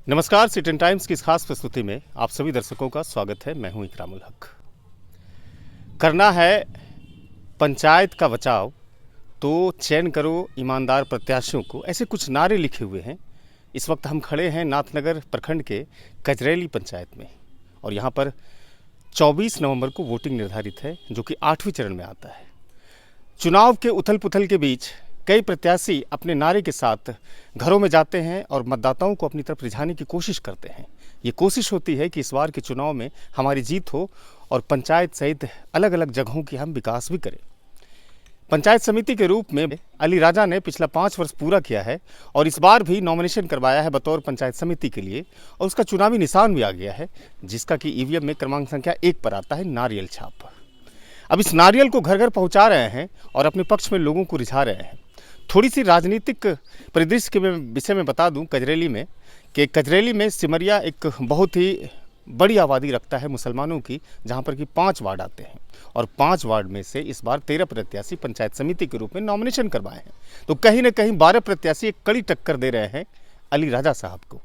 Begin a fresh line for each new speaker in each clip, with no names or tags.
नमस्कार, city times की इस खास प्रस्तुति में आप सभी दर्शकों का स्वागत है। मैं हूं इकरामुल हक। करना है पंचायत का बचाव तो चयन करो ईमानदार प्रत्याशियों को, ऐसे कुछ नारे लिखे हुए हैं। इस वक्त हम खड़े हैं नाथनगर प्रखंड के कजरैली पंचायत में और यहाँ पर 24 नवंबर को वोटिंग निर्धारित है, जो कि 8वें चरण में आता है। चुनाव के उथल पुथल के बीच कई प्रत्याशी अपने नारे के साथ घरों में जाते हैं और मतदाताओं को अपनी तरफ रिझाने की कोशिश करते हैं। ये कोशिश होती है कि इस बार के चुनाव में हमारी जीत हो और पंचायत सहित अलग अलग जगहों की हम विकास भी करें। पंचायत समिति के रूप में अली राजा ने पिछला 5 वर्ष पूरा किया है और इस बार भी नॉमिनेशन करवाया है बतौर पंचायत समिति के लिए, और उसका चुनावी निशान भी आ गया है, जिसका कि ईवीएम में क्रमांक संख्या 1 पर आता है, नारियल छाप। अब इस नारियल को घर घर पहुंचा रहे हैं और अपने पक्ष में लोगों को रिझा रहे हैं। थोड़ी सी राजनीतिक परिदृश्य के विषय में बता दूं कजरैली में कि कजरैली में सिमरिया एक बहुत ही बड़ी आबादी रखता है मुसलमानों की, जहां पर कि 5 वार्ड आते हैं और 5 वार्ड में से इस बार 13 प्रत्याशी पंचायत समिति के रूप में नॉमिनेशन करवाए हैं। तो कहीं ना कहीं 12 प्रत्याशी एक कड़ी टक्कर दे रहे हैं अली राजा साहब को।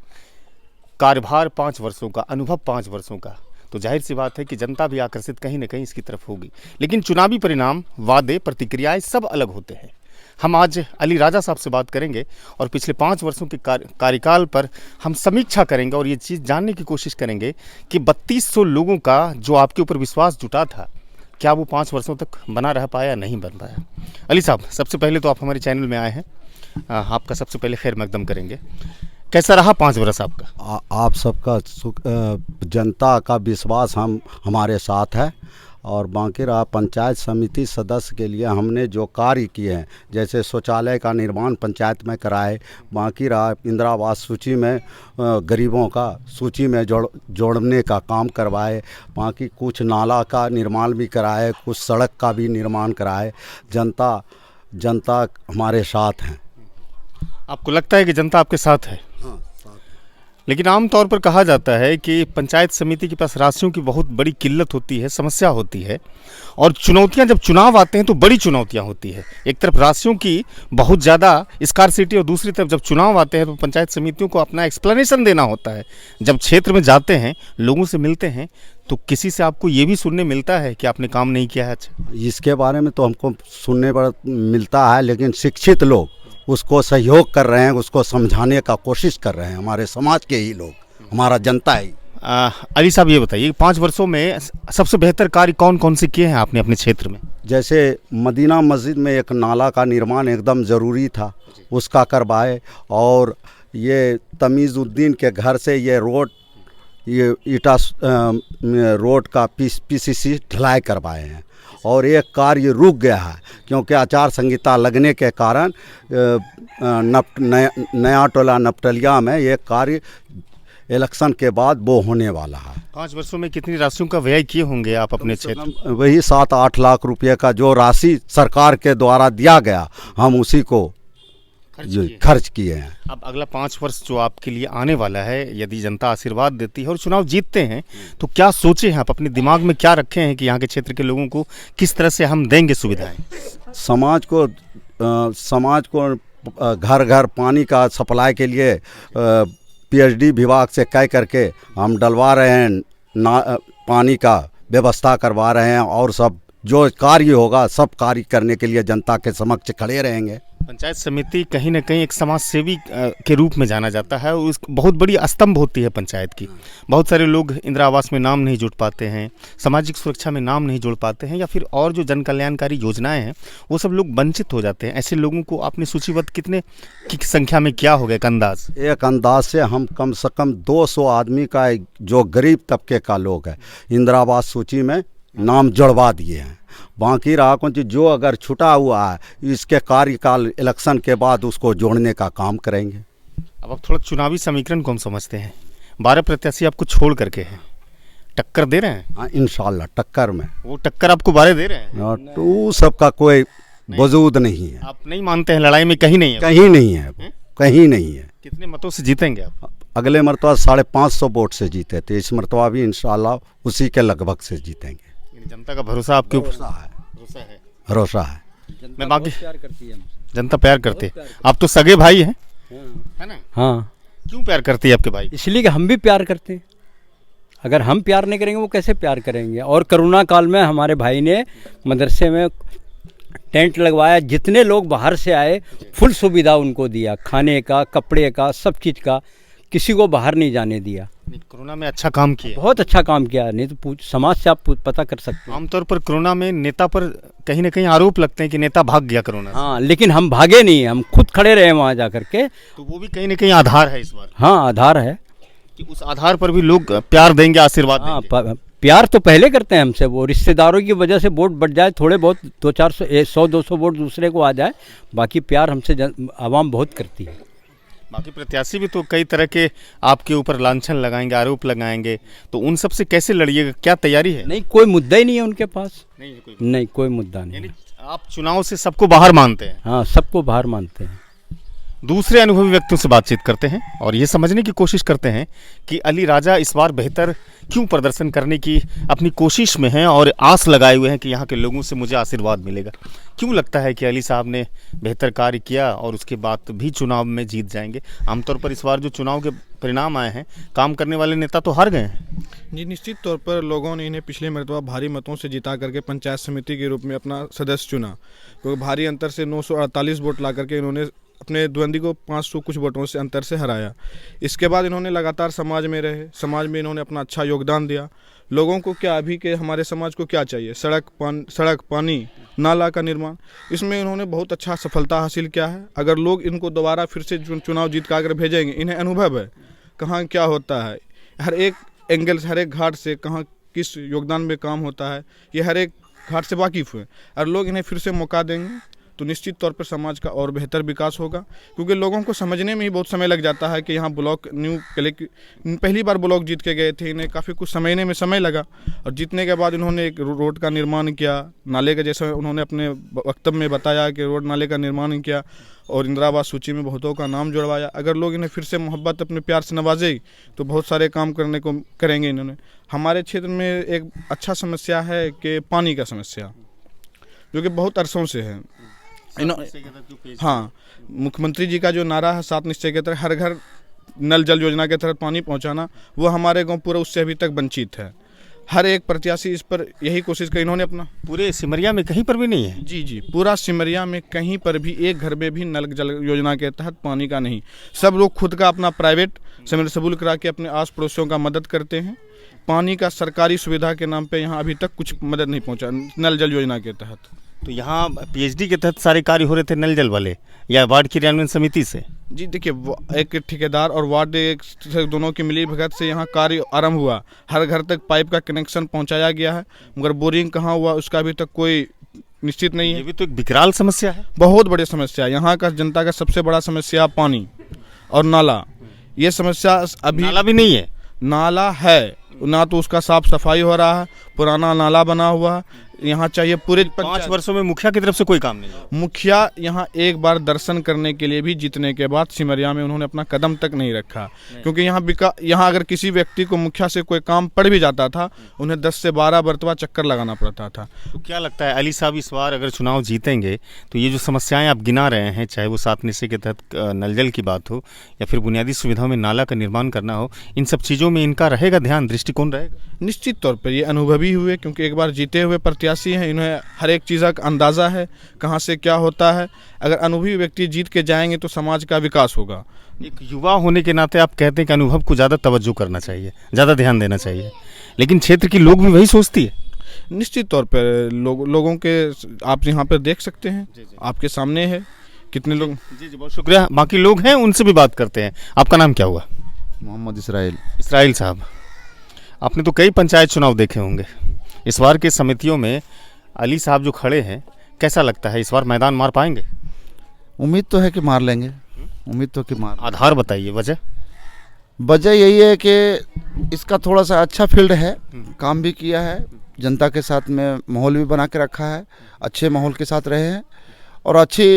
कार्यभार 5 वर्षों का, अनुभव 5 वर्षों का, तो जाहिर सी बात है कि जनता भी आकर्षित कहीं ना कहीं इसकी तरफ होगी। लेकिन चुनावी परिणाम, वादे, प्रतिक्रियाएं सब अलग होते हैं। हम आज अली राजा साहब से बात करेंगे और पिछले 5 वर्षों के कार्यकाल पर हम समीक्षा करेंगे और ये चीज़ जानने की कोशिश करेंगे कि 3200 लोगों का जो आपके ऊपर विश्वास जुटा था, क्या वो 5 वर्षों तक बना रह पाया, नहीं बन पाया। अली साहब, सबसे पहले तो आप हमारे चैनल में आए हैं, आपका सबसे पहले खैर मकदम करेंगे। कैसा रहा 5 वर्ष आपका?
आप सबका जनता का विश्वास हमारे साथ है और बाकी रहा पंचायत समिति सदस्य के लिए हमने जो कार्य किए हैं, जैसे शौचालय का निर्माण पंचायत में कराए, बाकी रहा इंदिरा आवास सूची में गरीबों का सूची में जोड़ने का काम करवाए, बाकी कुछ नाला का निर्माण भी कराए, कुछ सड़क का भी निर्माण कराए। जनता हमारे साथ हैं।
आपको लगता है कि जनता आपके साथ है?
हाँ,
लेकिन आमतौर पर कहा जाता है कि पंचायत समिति के पास राशियों की बहुत बड़ी किल्लत होती है, समस्या होती है, और चुनौतियां जब चुनाव आते हैं तो बड़ी चुनौतियां होती है। एक तरफ राशियों की बहुत ज़्यादा स्कार्सिटी और दूसरी तरफ जब चुनाव आते हैं तो पंचायत समितियों को अपना एक्सप्लेनेशन देना होता है। जब क्षेत्र में जाते हैं, लोगों से मिलते हैं, तो किसी से आपको ये भी सुनने मिलता है कि आपने काम नहीं किया है। अच्छा,
इसके बारे में तो हमको सुनने पर मिलता है, लेकिन शिक्षित लोग उसको सहयोग कर रहे हैं, उसको समझाने का कोशिश कर रहे हैं। हमारे समाज के ही लोग, हमारा जनता ही।
अली साहब, ये बताइए 5 वर्षों में सबसे बेहतर कार्य कौन कौन से किए हैं आपने अपने क्षेत्र में?
जैसे मदीना मस्जिद में एक नाला का निर्माण एकदम ज़रूरी था, उसका करवाए, और ये तमीज़ुद्दीन के घर से ये रोड, ये ईटा रोड का पीसीसी ढलाई करवाए हैं। और एक कार्य रुक गया है क्योंकि आचार संहिता लगने के कारण नया टोला नपटलिया में ये कार्य इलेक्शन के बाद वो होने वाला है।
5 वर्षों में कितनी राशियों का व्यय किए होंगे आप अपने क्षेत्र?
वही 7-8 लाख रुपए का जो राशि सरकार के द्वारा दिया गया, हम उसी को खर्च किए हैं।
अब अगला 5 वर्ष जो आपके लिए आने वाला है, यदि जनता आशीर्वाद देती है और चुनाव जीतते हैं, तो क्या सोचे हैं आप? अपने दिमाग में क्या रखे हैं कि यहाँ के क्षेत्र के लोगों को किस तरह से हम देंगे सुविधाएं? समाज
को घर घर पानी का सप्लाई के लिए पीएचडी विभाग से कह करके हम डलवा रहे हैं, पानी का व्यवस्था करवा रहे हैं, और सब जो कार्य होगा सब कार्य करने के लिए जनता के समक्ष खड़े रहेंगे।
पंचायत समिति कहीं ना कहीं एक समाज सेवी के रूप में जाना जाता है और बहुत बड़ी स्तंभ होती है पंचायत की। बहुत सारे लोग इंदिरा आवास में नाम नहीं जुड़ पाते हैं, सामाजिक सुरक्षा में नाम नहीं जुड़ पाते हैं, या फिर और जो जन कल्याणकारी योजनाएं हैं वो सब लोग वंचित हो जाते हैं। ऐसे लोगों को आपने सूचीबद्ध कितने की संख्या में क्या होगा एक अंदाज?
एक अंदाज से हम कम से कम 200 आदमी का, जो गरीब तबके का लोग है, इंदिरा आवास सूची में नाम जुड़वा दिए हैं। बाकी रहा कुछ जो अगर छुटा हुआ है, इसके कार्यकाल इलेक्शन के बाद उसको जोड़ने का काम करेंगे।
अब आप थोड़ा चुनावी समीकरण को हम समझते हैं। 12 प्रत्याशी आपको छोड़ करके हैं, टक्कर दे रहे हैं?
हाँ, इंशाल्लाह टक्कर में।
वो टक्कर आपको 12 दे रहे हैं?
तो सबका कोई वजूद नहीं है।
आप नहीं मानते हैं लड़ाई में कहीं नहीं है?
कहीं नहीं है, कहीं नहीं है।
कितने मतों से जीतेंगे आप?
अगले मरतबा 550 वोट से जीते थे, इस मरतबा भी इंशाल्लाह उसी के लगभग से जीतेंगे।
जनता का भरोसा आपके ऊपर
है? भरोसा है।
मैं बाकी प्यार करती है, जनता प्यार करती है। आप तो सगे भाई हैं, है ना?
हाँ।
क्यों प्यार करती है आपके भाई?
इसलिए कि हम भी प्यार करते हैं। अगर हम प्यार नहीं करेंगे वो कैसे प्यार करेंगे। और कोरोना काल में हमारे भाई ने मदरसे में टेंट लगवाया, जितने लोग बाहर से आए फुल सुविधा उनको दिया, खाने का, कपड़े का, सब चीज़ का, किसी को बाहर नहीं जाने दिया।
कोरोना में अच्छा काम किया,
बहुत अच्छा काम किया। नहीं तो समाज से आप पता कर सकते हैं।
आमतौर पर कोरोना में नेता पर कहीं ना कहीं आरोप लगते हैं कि नेता भाग गया कोरोना से।
हाँ, लेकिन हम भागे नहीं, हम खुद खड़े रहे वहाँ जा करके।
तो वो भी कहीं ना कहीं आधार है इस बार।
हाँ, आधार है
कि उस आधार पर भी लोग प्यार देंगे, आशीर्वाद
हाँ,
देंगे।
प्यार तो पहले करते हैं हमसे। वो रिश्तेदारों की वजह से वोट बढ़ जाए, थोड़े बहुत 100-200 वोट दूसरे को आ जाए, बाकी प्यार हमसे आवाम बहुत करती है।
बाकी प्रत्याशी भी तो कई तरह के आपके ऊपर लांछन लगाएंगे, आरोप लगाएंगे, तो उन सब से कैसे लड़िएगा? क्या तैयारी है?
नहीं, कोई मुद्दा ही नहीं है उनके पास।
नहीं,
नहीं, कोई मुद्दा नहीं।
यानी आप चुनाव से सबको बाहर मानते हैं?
हाँ, सबको बाहर मानते हैं।
दूसरे अनुभवी व्यक्तियों से बातचीत करते हैं और ये समझने की कोशिश करते हैं कि अली राजा इस बार बेहतर क्यों प्रदर्शन करने की अपनी कोशिश में हैं और आस लगाए हुए हैं कि यहाँ के लोगों से मुझे आशीर्वाद मिलेगा। क्यों लगता है कि अली साहब ने बेहतर कार्य किया और उसके बाद भी चुनाव में जीत जाएंगे? आमतौर पर इस बार जो चुनाव के परिणाम आए हैं, काम करने वाले नेता तो हार गए हैं।
जी, निश्चित तौर पर लोगों ने इन्हें पिछले मरतबा भारी मतों से जिता करके पंचायत समिति के रूप में अपना सदस्य चुना, क्योंकि भारी अंतर से 948 वोट ला करके इन्होंने अपने द्वंद्वी को 500 कुछ वोटों से अंतर से हराया। इसके बाद इन्होंने लगातार समाज में रहे, समाज में इन्होंने अपना अच्छा योगदान दिया। लोगों को क्या अभी के हमारे समाज को क्या चाहिए? सड़क, पानी, नाला का निर्माण, इसमें इन्होंने बहुत अच्छा सफलता हासिल किया है। अगर लोग इनको दोबारा फिर से चुनाव जीत कर भेजेंगे, इन्हें अनुभव है कहाँ क्या होता है, हर एक एंगल से, हर एक घाट से कहाँ किस योगदान में काम होता है, ये हर एक घाट से वाकिफ़ है। और लोग इन्हें फिर से मौका देंगे तो निश्चित तौर पर समाज का और बेहतर विकास होगा, क्योंकि लोगों को समझने में ही बहुत समय लग जाता है कि यहाँ ब्लॉक पहली बार ब्लॉक जीत के गए थे, इन्हें काफ़ी कुछ समझने में समय लगा। और जीतने के बाद इन्होंने एक रोड का निर्माण किया, नाले का, जैसा उन्होंने अपने वक्तव्य में बताया कि रोड नाले का निर्माण किया और इंदिरा आवास सूची में बहुतों का नाम जुड़वाया। अगर लोग इन्हें फिर से मोहब्बत अपने प्यार से नवाजे तो बहुत सारे काम करने को करेंगे इन्होंने। हमारे क्षेत्र में एक अच्छा समस्या है कि पानी का समस्या, जो कि बहुत अरसों से है। हाँ, मुख्यमंत्री जी का जो नारा है 7 निश्चय के तहत हर घर नल जल योजना के तहत पानी पहुंचाना, वो हमारे गांव पूरा उससे अभी तक वंचित है। हर एक प्रत्याशी इस पर यही कोशिश की इन्होंने अपना।
पूरे सिमरिया में कहीं पर भी नहीं है?
जी, पूरा सिमरिया में कहीं पर भी एक घर में भी नल जल योजना के तहत पानी का नहीं। सब लोग खुद का अपना प्राइवेट सबमर्सिबल करा के अपने आस पड़ोसियों का मदद करते हैं। पानी का सरकारी सुविधा के नाम पे यहाँ अभी तक कुछ मदद नहीं पहुँचा नल जल योजना के तहत।
तो यहाँ पीएचडी के तहत सारे कार्य हो रहे थे नल जल वाले या वार्ड क्रियान्वयन समिति से?
जी, देखिए, एक ठेकेदार और वार्ड एक दोनों की मिली भगत से यहाँ कार्य आरंभ हुआ। हर घर तक पाइप का कनेक्शन पहुँचाया गया है, मगर बोरिंग कहाँ हुआ उसका अभी तक कोई निश्चित नहीं है।
ये भी तो एक विकराल समस्या है,
बहुत बड़ी समस्या है। यहाँ का जनता का सबसे बड़ा समस्या पानी और नाला। ये समस्या अभी
नाला भी नहीं है?
नाला है, ना तो उसका साफ सफाई हो रहा है, पुराना नाला बना हुआ है। यहाँ चाहिए पूरे
5 वर्षों में मुखिया की तरफ से कोई काम नहीं।
मुखिया यहाँ एक बार दर्शन करने के लिए भी जीतने के बाद सिमरिया में उन्होंने अपना कदम तक नहीं रखा, क्योंकि यहाँ अगर किसी व्यक्ति को मुखिया से कोई काम पड़ भी जाता था, उन्हें 10 से 12 मरतबा चक्कर लगाना पड़ता था।
तो क्या लगता है अली साहब इस बार अगर चुनाव जीतेंगे तो ये जो समस्याएं आप गिना रहे हैं, चाहे वो 7 निश्चय के तहत नल जल की बात हो या फिर बुनियादी सुविधाओं में नाला का निर्माण करना हो, इन सब चीज़ों में इनका रहेगा ध्यान, दृष्टिकोण रहेगा?
निश्चित तौर पर ये अनुभवी हुए, क्योंकि एक बार जीते हुए प्रत्याशी हैं, इन्हें हर एक चीज़ का अंदाज़ा है कहाँ से क्या होता है। अगर अनुभवी व्यक्ति जीत के जाएंगे तो समाज का विकास होगा।
एक युवा होने के नाते आप कहते हैं कि अनुभव को ज़्यादा तवज्जो करना चाहिए, ज़्यादा ध्यान देना चाहिए, लेकिन क्षेत्र की लोग भी वही सोचती है।
निश्चित तौर पर लोगों के आप यहाँ पर देख सकते हैं, आपके सामने है कितने लोग।
जी, बहुत शुक्रिया। बाकी लोग हैं उनसे भी बात करते हैं। आपका नाम क्या हुआ?
मोहम्मद इसराइल।
इसराइल साहब, आपने तो कई पंचायत चुनाव देखे होंगे। इस बार के समितियों में अली साहब जो खड़े हैं, कैसा लगता है इस बार मैदान मार पाएंगे?
उम्मीद तो है कि मार लेंगे, उम्मीद तो कि मार।
आधार बताइए, वजह?
वजह यही है कि इसका थोड़ा सा अच्छा फील्ड है, काम भी किया है, जनता के साथ में माहौल भी बना के रखा है, अच्छे माहौल के साथ रहे हैं और अच्छी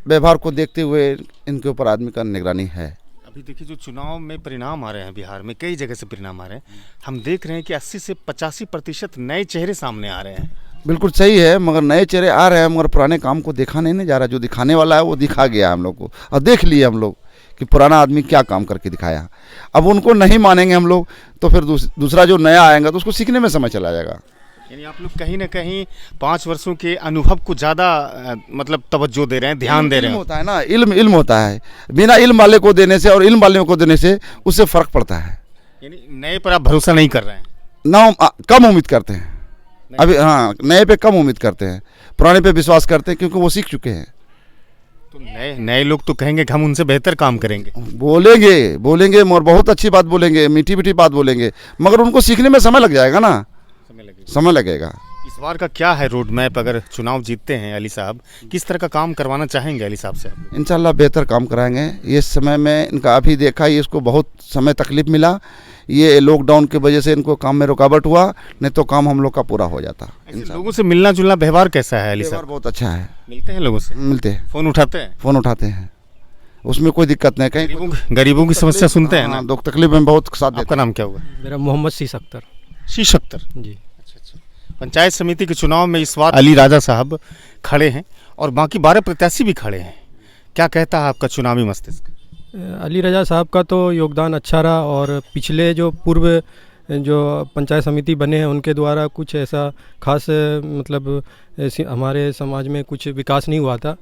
व्यवहार को देखते हुए इनके ऊपर आदमी का निगरानी है।
अभी देखिए जो चुनाव में परिणाम आ रहे हैं, बिहार में कई जगह से परिणाम आ रहे हैं, हम देख रहे हैं कि 80 से 85% नए चेहरे सामने आ रहे हैं।
बिल्कुल सही है, मगर नए चेहरे आ रहे हैं, मगर पुराने काम को देखा नहीं जा रहा। जो दिखाने वाला है वो दिखा गया हम लोग को, और देख लिए हम लोग
कि पुराना आदमी क्या काम करके दिखाया। अब उनको नहीं मानेंगे हम लोग तो फिर दूसरा जो नया आएगा तो उसको सीखने में समय चला जाएगा।
यानी आप लोग कहीं ना कहीं 5 वर्षों के अनुभव को ज़्यादा मतलब तवज्जो दे रहे हैं, ध्यान दे रहे
इल्म
हैं।
होता है ना, इल्म होता है। बिना इल्म वाले को देने से और इल्म वाले को देने से उससे फ़र्क पड़ता है।
यानी नए पर आप भरोसा नहीं कर रहे हैं।
ना कम उम्मीद करते हैं अभी, हाँ, नए पे कम उम्मीद करते हैं, पुराने पे विश्वास करते हैं क्योंकि वो सीख चुके हैं।
तो नए लोग तो कहेंगे कि हम उनसे बेहतर काम करेंगे।
बोलेंगे और बहुत अच्छी बात बोलेंगे, मीठी मीठी बात बोलेंगे, मगर उनको सीखने में समय लग जाएगा ना, समय लगेगा।
इस बार का क्या है रोड मैप? अगर चुनाव जीतते हैं अली साहब, किस तरह का काम करवाना चाहेंगे अली साहब से आप लोग?
इंशाल्लाह बेहतर काम कराएंगे। इस समय में इनका अभी देखा, ये इसको बहुत समय तकलीफ मिला, ये लॉकडाउन की वजह से इनको काम में रुकावट हुआ, नहीं तो काम हम लोग का पूरा हो जाता।
लोगों से मिलना जुलना व्यवहार कैसा है अली साहब?
बहुत अच्छा है,
मिलते हैं लोगों से,
मिलते हैं,
फ़ोन उठाते हैं,
फ़ोन उठाते हैं, उसमें कोई दिक्कत नहीं। कहीं
गरीबों की समस्या सुनते हैं ना?
हाँ, दुख तकलीफ में बहुत साथ देते
आपका नाम क्या हुआ?
मेरा मोहम्मद शीश अख्तर।
शीश अख्तर
जी।
पंचायत समिति के चुनाव में इस बार अली राजा साहब खड़े हैं और बाकी 12 प्रत्याशी भी खड़े हैं। क्या कहता है आपका चुनावी मस्तिष्क?
अली रजा साहब का तो योगदान अच्छा रहा और पिछले जो पूर्व जो पंचायत समिति बने हैं उनके द्वारा कुछ ऐसा खास मतलब हमारे समाज में कुछ विकास नहीं हुआ था।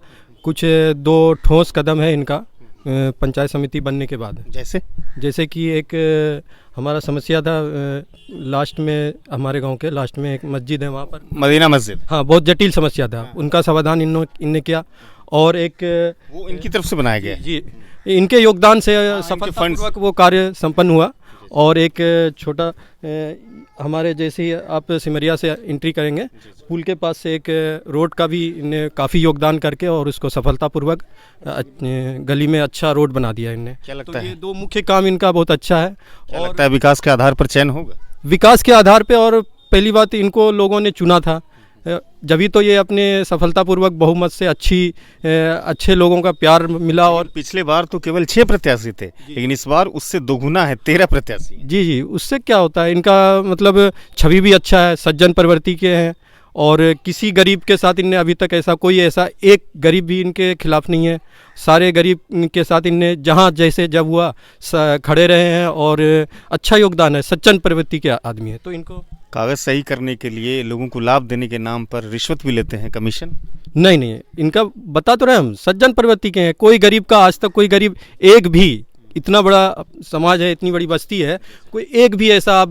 कुछ 2 ठोस कदम है इनका पंचायत समिति बनने के बाद। जैसे कि एक हमारा समस्या था लास्ट में, हमारे गांव के लास्ट में एक मस्जिद है, वहाँ पर
मदीना मस्जिद,
हाँ, बहुत जटिल समस्या था, उनका समाधान इनने किया। और एक
वो इनकी तरफ से बनाया गया
जी, इनके योगदान से सफलतापूर्वक वो कार्य संपन्न हुआ। और एक छोटा हमारे जैसे ही आप सिमरिया से एंट्री करेंगे, पुल के पास से एक रोड का भी इन्हें काफ़ी योगदान करके और उसको सफलतापूर्वक गली में अच्छा रोड बना दिया इन्हें।
क्या लगता
तो
है?
ये 2 मुख्य काम इनका बहुत अच्छा है।
क्या लगता है विकास के आधार पर चयन होगा?
विकास के आधार पे, और पहली बात इनको लोगों ने चुना था, जभी तो ये अपने सफलतापूर्वक बहुमत से अच्छे लोगों का प्यार मिला। और
पिछले बार तो केवल 6 प्रत्याशी थे, लेकिन इस बार उससे दोगुना है, 13 प्रत्याशी।
जी, उससे क्या होता है, इनका मतलब छवि भी अच्छा है, सज्जन प्रवृत्ति के हैं और किसी गरीब के साथ इनने अभी तक ऐसा एक गरीब भी इनके खिलाफ नहीं है। सारे गरीब के साथ इनने जहाँ जैसे जब हुआ खड़े रहे हैं और अच्छा योगदान है, सज्जन प्रवृत्ति के आदमी है। तो इनको
कागज सही करने के लिए लोगों को लाभ देने के नाम पर रिश्वत भी लेते हैं, कमीशन?
नहीं, इनका बता तो रहे हम, सज्जन प्रवृत्ति के हैं। कोई गरीब का आज तक कोई गरीब एक भी, इतना बड़ा समाज है, इतनी बड़ी बस्ती है, कोई एक भी ऐसा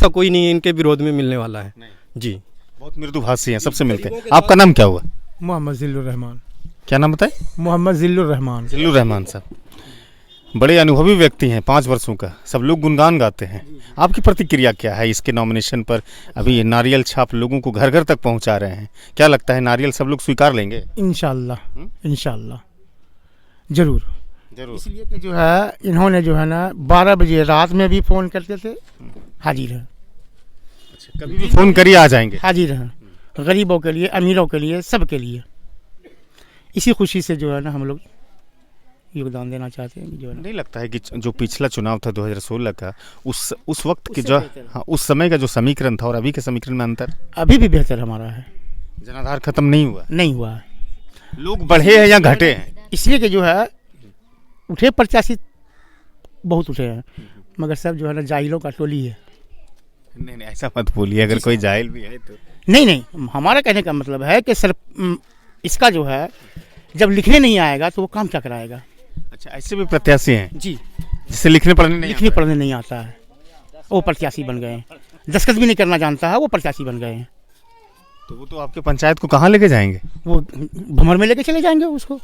कोई नहीं है इनके विरोध में मिलने वाला है। जी,
बहुत मृदुभाषी हैं, सबसे मिलते हैं। आपका नाम क्या हुआ?
मोहम्मद जिल्लुर रहमान।
क्या नाम बताए?
मोहम्मद जिल्लुर रहमान।
जिल्लुर रहमान साहब बड़े अनुभवी व्यक्ति हैं, 5 वर्षों का, सब लोग गुणगान गाते हैं। आपकी प्रतिक्रिया क्या है इसके नॉमिनेशन पर? अभी नारियल छाप लोगों को घर घर तक पहुंचा रहे हैं, क्या लगता है नारियल सब लोग स्वीकार लेंगे?
इंशाल्लाह जरूर। इसलिए कि जो है इन्होंने जो है ना 12 बजे रात में भी फ़ोन करते थे, हाजिर हैं।
कभी भी फ़ोन करिए, आ जाएंगे।
हाजिर हैं, गरीबों के लिए, अमीरों के लिए, सब के लिए। इसी खुशी से जो है ना हम लोग योगदान देना चाहते हैं। जो
नहीं लगता है कि जो पिछला चुनाव था 2016 का, उस वक्त के जो, हाँ, उस समय का जो समीकरण था और अभी के समीकरण में अंतर?
अभी भी बेहतर हमारा है।
जनाधार खत्म नहीं हुआ
है।
लोग बढ़े हैं या घटे हैं?
इसलिए कि जो है उठे प्रत्याशी बहुत उठे हैं, मगर सब जो है ना जाहिलों का टोली है।
नहीं, ऐसा मत बोलिए, अगर कोई जाहिल भी है तो।
नहीं, हमारा कहने का मतलब है कि इसका जो है जब लिखने नहीं आएगा तो वो काम क्या कराएगा।
अच्छा, ऐसे भी प्रत्याशी हैं
जी,
जिससे लिखने पढ़ने
नहीं आता है, वो प्रत्याशी बन गए हैं। दस्तखत भी नहीं करना जानता है, वो प्रत्याशी बन गए हैं।
तो वो तो आपके पंचायत को कहाँ लेके जाएंगे?
वो भंवर में लेके चले जाएंगे उसको।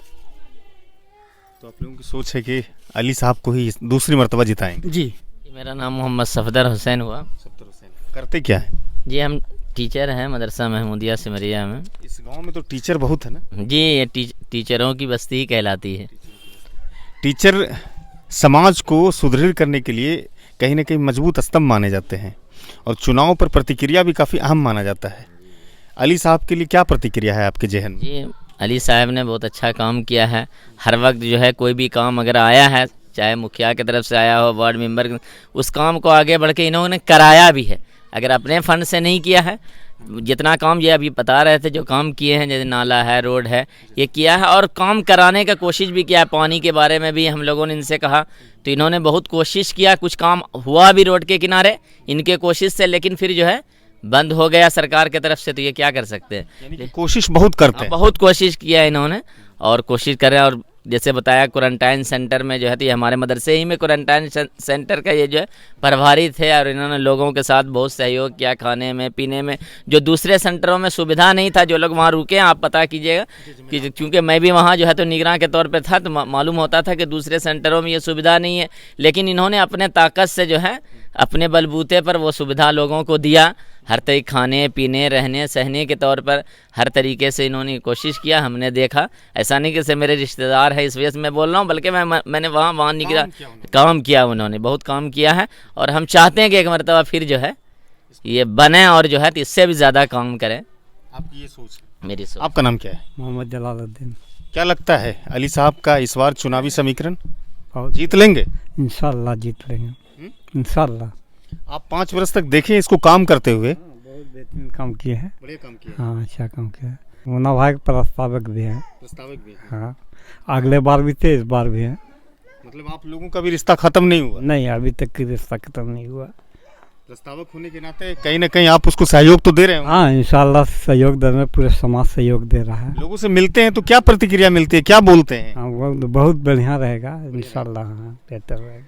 तो आप लोगों की सोच है कि अली साहब को ही दूसरी मर्तबा जिताएंगे?
जी।
मेरा नाम मोहम्मद सफदर हुसैन हुआ।
करते क्या है
जी? हम टीचर हैं मदरसा महमूदिया सिमरिया में।
इस गांव में तो टीचर बहुत है ना?
जी, ये टीचरों की बस्ती ही कहलाती है।
टीचर समाज को सुदृढ़ करने के लिए कहीं ना कहीं मजबूत स्तंभ माने जाते हैं और चुनाव पर प्रतिक्रिया भी काफ़ी अहम माना जाता है। अली साहब के लिए क्या प्रतिक्रिया है आपके जहन में?
जी, अली साहब ने बहुत अच्छा काम किया है। हर वक्त जो है कोई भी काम अगर आया है, चाहे मुखिया की तरफ से आया हो, वार्ड मेंबर, उस काम को आगे बढ़ के इन्होंने कराया भी है। अगर अपने फंड से नहीं किया है जितना काम ये अभी बता रहे थे, जो काम किए हैं, जैसे नाला है, रोड है, ये किया है और काम कराने का कोशिश भी किया है। पानी के बारे में भी हम लोगों ने इनसे कहा तो इन्होंने बहुत कोशिश किया, कुछ काम हुआ भी रोड के किनारे इनके कोशिश से, लेकिन फिर जो है बंद हो गया सरकार की तरफ से। तो ये क्या कर सकते हैं,
यानी कि कोशिश बहुत करते हैं।
बहुत कोशिश किया है इन्होंने और कोशिश कर रहे हैं। और जैसे बताया क्वारंटाइन सेंटर में जो है, तो ये हमारे मदरसे ही में क्वारंटाइन सेंटर का ये जो है प्रभारी थे और इन्होंने लोगों के साथ बहुत सहयोग किया, खाने में पीने में। जो दूसरे सेंटरों में सुविधा नहीं था, जो लोग वहाँ रुके, आप पता कीजिएगा कि क्योंकि मैं भी वहाँ जो है तो निगरान के तौर पे था, तो मालूम होता था कि दूसरे सेंटरों में ये सुविधा नहीं है। लेकिन इन्होंने अपने ताकत से जो है, अपने बलबूते पर वो सुविधा लोगों को दिया। हर तरीके खाने पीने रहने सहने के तौर पर हर तरीके से इन्होंने कोशिश किया। हमने देखा, ऐसा नहीं कि से मेरे रिश्तेदार है इस वजह से मैं बोल रहा हूँ, बल्कि मैंने वहाँ निगरान काम किया, उन्होंने बहुत काम किया है। और हम चाहते हैं कि एक मरतबा फिर जो है ये बने और जो है तो इससे भी ज़्यादा काम करें।
आपकी ये सोच है?
मेरी सोच।
आपका नाम क्या है?
मोहम्मद जलालुद्दीन।
क्या लगता है अली साहब का इस बार चुनावी समीकरण जीत लेंगे?
इंशाल्लाह जीत लेंगे, इंशाल्लाह।
आप 5 वर्ष तक देखें इसको काम करते हुए।
बहुत बेहतरीन काम किए हैं।
बढ़िया काम किया।
हाँ, अच्छा काम किया है। मुन्ना भाई प्रस्तावक भी हैं।
प्रस्तावक भी है।
हाँ, अगले बार भी थे, इस बार भी हैं।
मतलब आप लोगों का भी रिश्ता खत्म नहीं हुआ?
नहीं, अभी तक की रिश्ता खत्म नहीं हुआ।
प्रस्तावक होने के नाते कहीं ना कहीं आप उसको सहयोग तो दे रहे हो।
हाँ, इंशाल्लाह सहयोग देने में पूरे समाज सहयोग दे रहा है।
लोगों से मिलते हैं तो क्या प्रतिक्रिया मिलती है, क्या बोलते हैं?
हाँ, वो बहुत बढ़िया रहेगा इंशाल्लाह। हाँ, बेहतर रहेगा।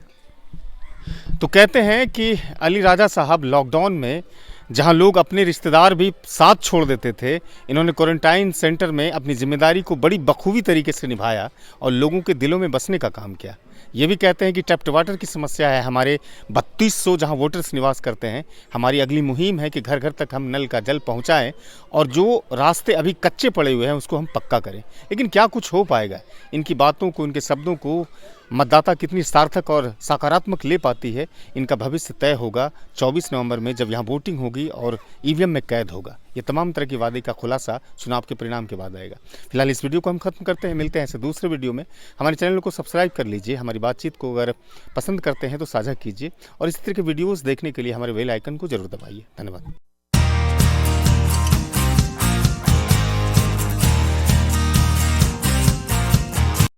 तो कहते हैं कि अली राजा साहब लॉकडाउन में जहां लोग अपने रिश्तेदार भी साथ छोड़ देते थे, इन्होंने क्वारंटाइन सेंटर में अपनी जिम्मेदारी को बड़ी बखूबी तरीके से निभाया और लोगों के दिलों में बसने का काम किया। ये भी कहते हैं कि टैप्ड वाटर की समस्या है हमारे 3200 जहां वोटर्स निवास करते हैं। हमारी अगली मुहिम है कि घर घर तक हम नल का जल पहुंचाएं और जो रास्ते अभी कच्चे पड़े हुए हैं उसको हम पक्का करें। लेकिन क्या कुछ हो पाएगा? इनकी बातों को, इनके शब्दों को मतदाता कितनी सार्थक और सकारात्मक ले पाती है, इनका भविष्य तय होगा 24 नवंबर में, जब यहाँ वोटिंग होगी और ईवीएम में कैद होगा। ये तमाम तरह की वादे का खुलासा चुनाव के परिणाम के बाद आएगा। फिलहाल इस वीडियो को हम खत्म करते हैं, मिलते हैं ऐसे दूसरे वीडियो में। हमारे चैनल को सब्सक्राइब कर लीजिए, हमारी बातचीत को अगर पसंद करते हैं तो साझा कीजिए और इसी तरह के वीडियोज़ देखने के लिए हमारे बेल आइकन को जरूर दबाइए। धन्यवाद।